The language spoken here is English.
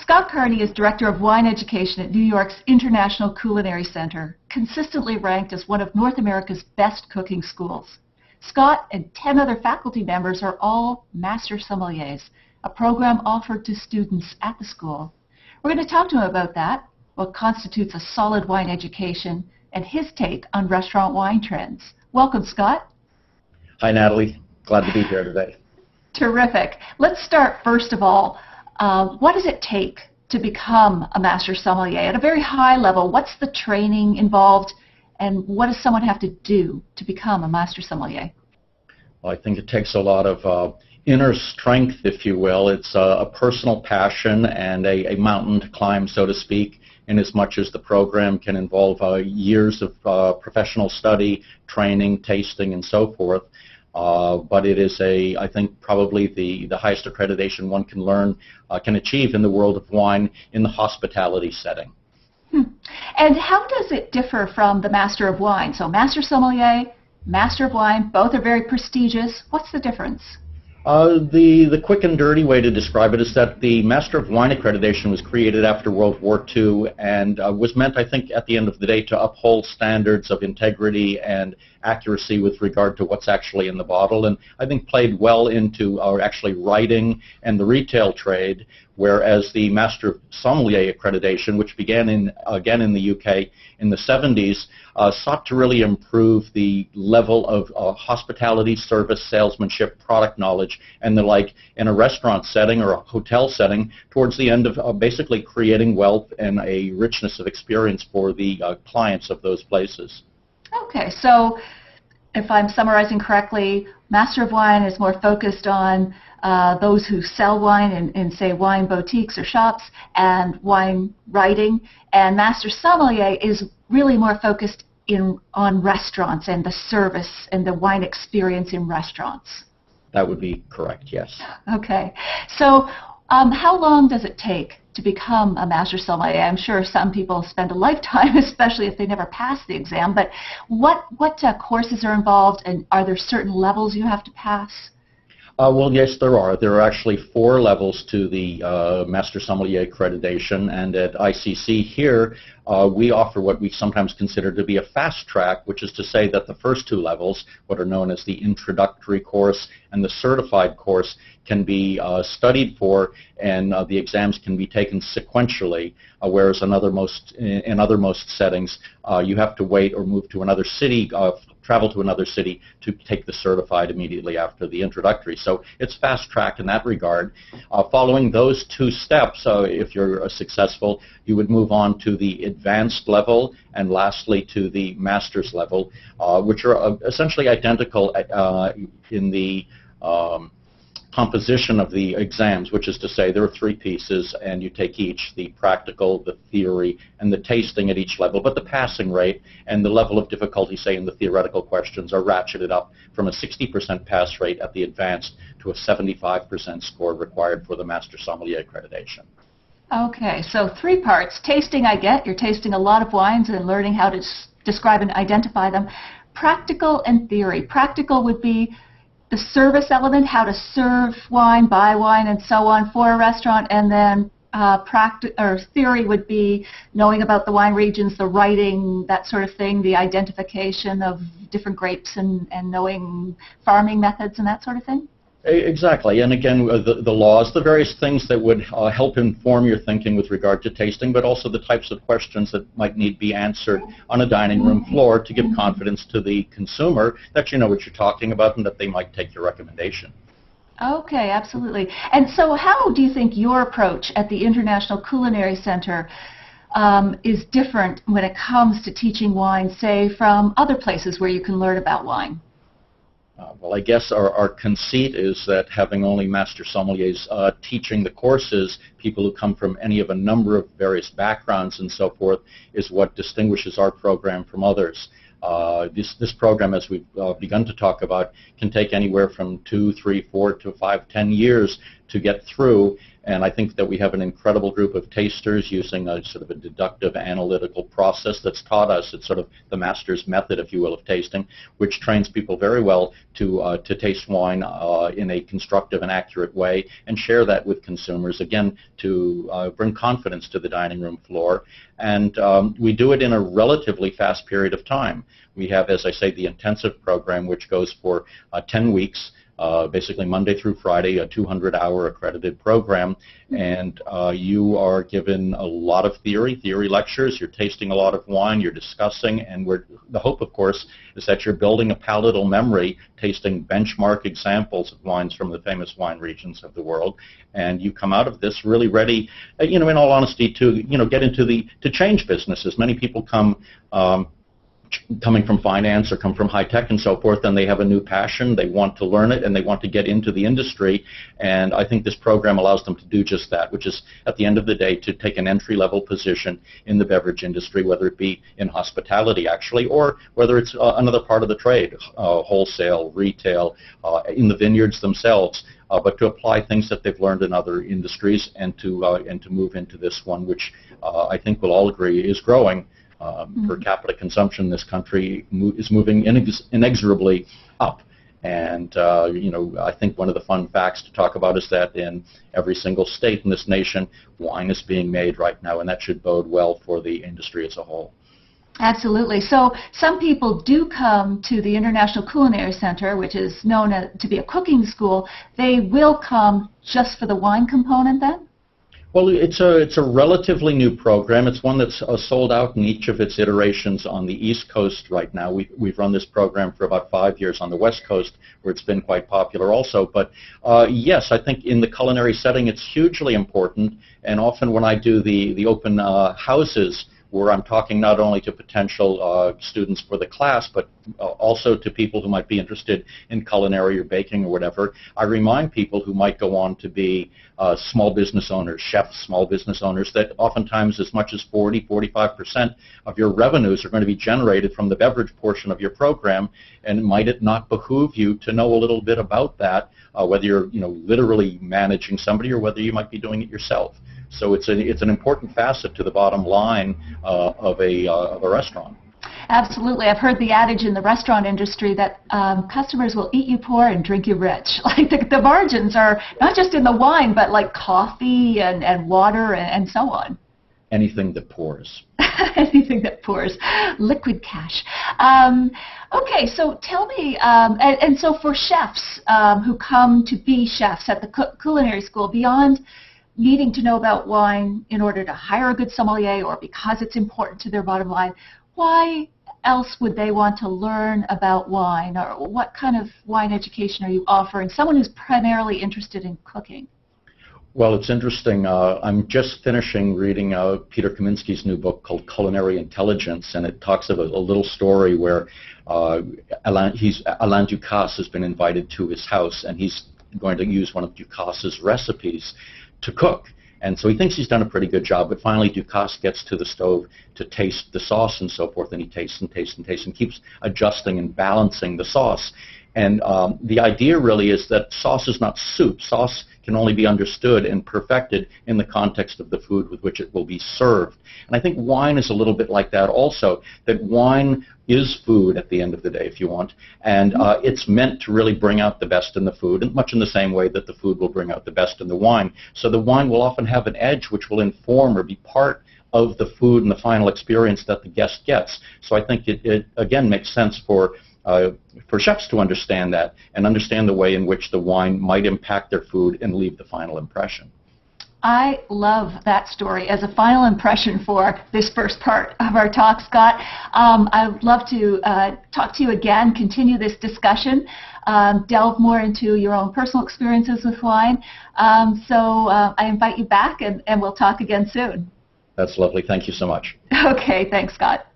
Scott Carney is Director of Wine Education at New York's International Culinary Center, consistently ranked as one of North America's best cooking schools. Scott and 10 other faculty members are all Master Sommeliers, a program offered to students at the school. We're going to talk to him about that, what constitutes a solid wine education, and his take on restaurant wine trends. Welcome, Scott. Hi, Natalie. Glad to be here today. Terrific. Let's start first of all. What does it take to become a Master Sommelier? At a very high level, what's the training involved, and what does someone have to do to become a Master Sommelier? Well, I think it takes a lot of inner strength, if you will. It's a personal passion and a mountain to climb, so to speak, in as much as the program can involve years of professional study, training, tasting, and so forth. But it is I think, probably the highest accreditation one can achieve in the world of wine in the hospitality setting. And how does it differ from the Master of Wine? So Master Sommelier, Master of Wine, both are very prestigious. What's the difference? The quick and dirty way to describe it is that the Master of Wine accreditation was created after World War II and was meant, I think, at the end of the day, to uphold standards of integrity and accuracy with regard to what's actually in the bottle, and I think played well into our actually writing and the retail trade, whereas the Master Sommelier accreditation, which began again in the UK in the 70s, sought to really improve the level of hospitality, service, salesmanship, product knowledge, and the like in a restaurant setting or a hotel setting towards the end of basically creating wealth and a richness of experience for the clients of those places. Okay, so if I'm summarizing correctly, Master of Wine is more focused on those who sell wine in, say, wine boutiques or shops and wine writing, and Master Sommelier is really more focused on restaurants and the service and the wine experience in restaurants. That would be correct, yes. Okay, so how long does it take to become a Master Sommelier? I'm sure some people spend a lifetime, especially if they never pass the exam, but what courses are involved, and are there certain levels you have to pass? Well, yes, there are. There are actually 4 levels to the Master Sommelier accreditation, and at ICC here, we offer what we sometimes consider to be a fast track, which is to say that the first 2 levels, what are known as the introductory course and the certified course, can be studied for, and the exams can be taken sequentially, whereas in other most settings, you have to wait or move to another city, travel to another city to take the certified immediately after the introductory. So it's fast track in that regard. Following those 2 steps, if you're successful, you would move on to the advanced level and lastly to the master's level, which are essentially identical in the composition of the exams, which is to say there are 3 pieces and you take each, the practical, the theory, and the tasting at each level, but the passing rate and the level of difficulty, say, in the theoretical questions are ratcheted up from a 60% pass rate at the advanced to a 75% score required for the Master Sommelier accreditation. Okay, so 3 parts. Tasting, I get. You're tasting a lot of wines and learning how to describe and identify them. Practical and theory. Practical would be the service element, how to serve wine, buy wine, and so on for a restaurant, and then theory would be knowing about the wine regions, the writing, that sort of thing, the identification of different grapes and knowing farming methods and that sort of thing? Exactly, and again, the laws, the various things that would help inform your thinking with regard to tasting, but also the types of questions that might need to be answered on a dining room floor to give confidence to the consumer that you know what you're talking about and that they might take your recommendation. Okay, absolutely. And so how do you think your approach at the International Culinary Center is different when it comes to teaching wine, say, from other places where you can learn about wine? Well, I guess our conceit is that having only Master Sommeliers teaching the courses, people who come from any of a number of various backgrounds and so forth, is what distinguishes our program from others. This program, as we've begun to talk about, can take anywhere from 2, 3, 4 to 5, 10 years to get through, And I think that we have an incredible group of tasters using a sort of a deductive analytical process that's taught us. It's sort of the master's method, if you will, of tasting, which trains people very well to taste wine in a constructive and accurate way and share that with consumers, again, to bring confidence to the dining room floor. And we do it in a relatively fast period of time. We have, as I say, the intensive program, which goes for 10 weeks. Basically Monday through Friday, a 200-hour accredited program, and you are given a lot of theory lectures, you're tasting a lot of wine, you're discussing, and the hope, of course, is that you're building a palatal memory, tasting benchmark examples of wines from the famous wine regions of the world, and you come out of this really ready, in all honesty, to, get into to change businesses. Many people coming from finance or come from high tech and so forth, and they have a new passion, they want to learn it, and they want to get into the industry. And I think this program allows them to do just that, which is, at the end of the day, to take an entry-level position in the beverage industry, whether it be in hospitality, actually, or whether it's another part of the trade, wholesale, retail, in the vineyards themselves. But to apply things that they've learned in other industries and to move into this one, which I think we'll all agree is growing. Per capita consumption in this country is moving inexorably up. And, I think one of the fun facts to talk about is that in every single state in this nation, wine is being made right now, and that should bode well for the industry as a whole. Absolutely. So some people do come to the International Culinary Center, which is known to be a cooking school. They will come just for the wine component then? Well, it's a relatively new program. It's one that's sold out in each of its iterations on the East Coast right now. We've run this program for about 5 years on the West Coast, where it's been quite popular also. But yes, I think in the culinary setting it's hugely important. And often when I do the open houses, where I'm talking not only to potential students for the class, but also to people who might be interested in culinary or baking or whatever, I remind people who might go on to be small business owners, chefs, small business owners, that oftentimes as much as 40–45% of your revenues are going to be generated from the beverage portion of your program, and might it not behoove you to know a little bit about that, whether you're literally managing somebody or whether you might be doing it yourself. So it's an important facet to the bottom line of a restaurant. Absolutely. I've heard the adage in the restaurant industry that customers will eat you poor and drink you rich. Like the margins are not just in the wine, but like coffee and water and so on. Anything that pours. Anything that pours. Liquid cash. Okay, so tell me, and so for chefs who come to be chefs at the culinary school, beyond needing to know about wine in order to hire a good sommelier or because it's important to their bottom line, why else would they want to learn about wine, or what kind of wine education are you offering someone who's primarily interested in cooking? Well, it's interesting. I'm just finishing reading Peter Kaminsky's new book called Culinary Intelligence, and it talks of a little story where Alain Ducasse has been invited to his house, and he's going to use one of Ducasse's recipes to cook. And so he thinks he's done a pretty good job, but finally Ducasse gets to the stove to taste the sauce and so forth, and he tastes and tastes and tastes and keeps adjusting and balancing the sauce. And the idea really is that sauce is not soup. Sauce can only be understood and perfected in the context of the food with which it will be served. And I think wine is a little bit like that also, that wine is food at the end of the day, if you want, and it's meant to really bring out the best in the food, and much in the same way that the food will bring out the best in the wine. So the wine will often have an edge which will inform or be part of the food and the final experience that the guest gets. So I think it again makes sense for chefs to understand that and understand the way in which the wine might impact their food and leave the final impression. I love that story as a final impression for this first part of our talk, Scott. I would love to talk to you again, continue this discussion, delve more into your own personal experiences with wine. So I invite you back, and we'll talk again soon. That's lovely. Thank you so much. Okay, thanks, Scott.